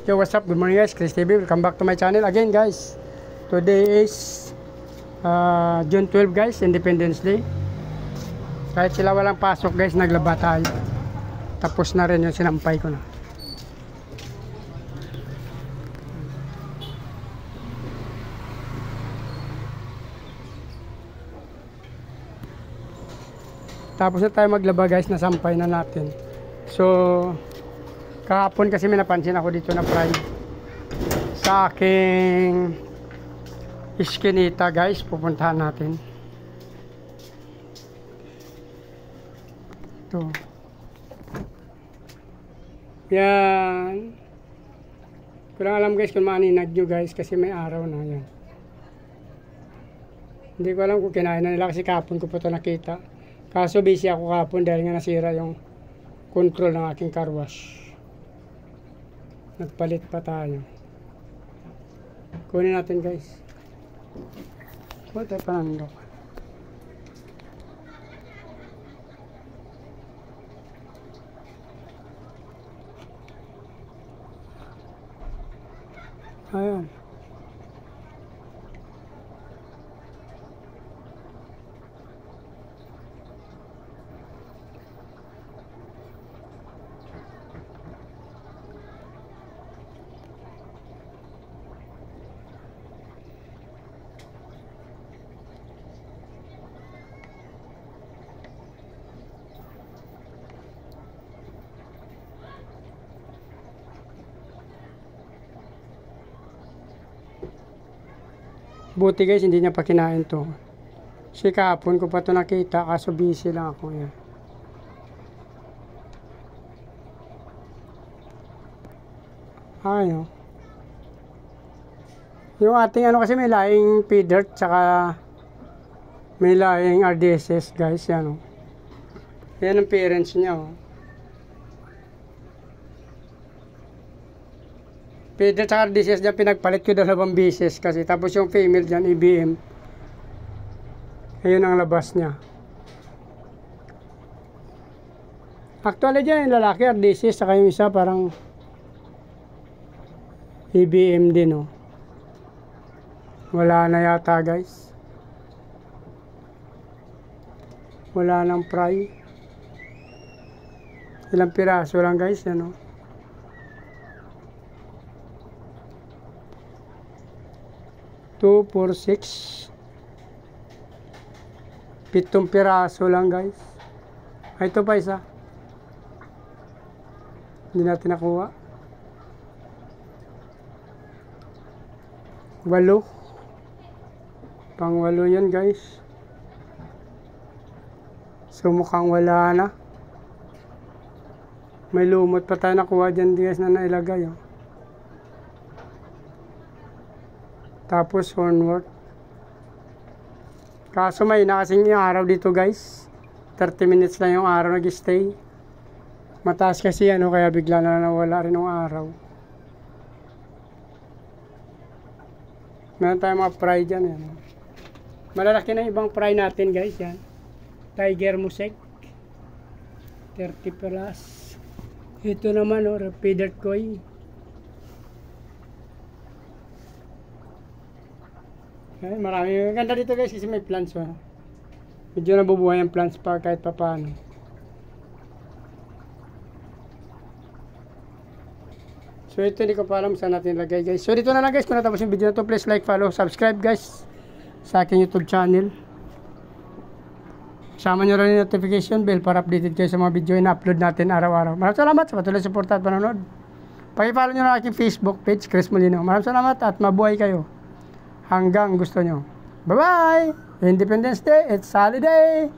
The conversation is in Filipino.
Yo, what's up? Good morning guys, Chris TV. Welcome back to my channel again guys. Today is June 12 guys, Independence Day. Kahit sila walang pasok guys, naglaba tayo. Tapos na rin yung sinampay ko na. Tapos na tayo maglaba guys, nasampay na natin. So kahapon kasi may napansin ako dito na fry sa aking iskinita guys, pupuntahan natin. Ito. Yan. Kurang alam guys kung maaninag nyo guys kasi may araw na yan. Hindi ko alam kung kinain na nila kasi kahapon ko pa ito nakita. Kaso busy ako kahapon dahil nga nasira yung control ng aking car wash. Nagpalit pa tayo. Kunin natin guys. Kunin tayo panandok. Ayan. Buti guys, hindi niya pa kinain to. Kasi kahapon ko pa to nakita, kaso busy lang ako yan. Ayun. Yung ating ano kasi may laing P-dirt, tsaka may laing RDSS guys, yan o. Yan ang parents niya o. P-dirt tsaka RDSS dyan, pinagpalit ko 2 beses kasi. Tapos yung female dyan, EBM. Ayun ang labas niya. Actually dyan, yung lalaki RDSS, saka yung isa parang EBM din o. Wala na yata guys. Wala nang fry. Ilang piraso lang guys, yan o. 2, 4, 6. 7 piraso lang guys. Ay, ito pa isa. Hindi natin nakuha. 8. Pang 8 yan guys. So mukhang wala na. May lumot pa tayo nakuha dyan guys na nailagay oh. Tapos hornwort. Kaso may na kasing yung araw dito guys. 30 minutes lang yung araw nag-stay. Mataas kasi ano, kaya bigla na nawala rin yung araw. Meron tayong mga fry dyan yan. Malalaki na ibang fry natin guys yan. Tiger Musek 30 plus. Ito naman o, Repeated Koi. Ay, marami. Ganda dito guys kasi may plants. Oh. Medyo nabubuhay ang plants pa kahit pa paano. So ito hindi ko pa alam saan natin lagay guys. So dito na lang guys. Kung natapos yung video na to, please like, follow, subscribe guys sa aking YouTube channel. Sama nyo rin yung notification bell para updated kayo sa mga video na upload natin araw-araw. Maraming salamat sa patuloy support at panonood. Paki-follow nyo na aking Facebook page, Chris Molino. Maraming salamat at mabuhay kayo hanggang gusto nyo. Bye-bye! Independence Day, it's holiday!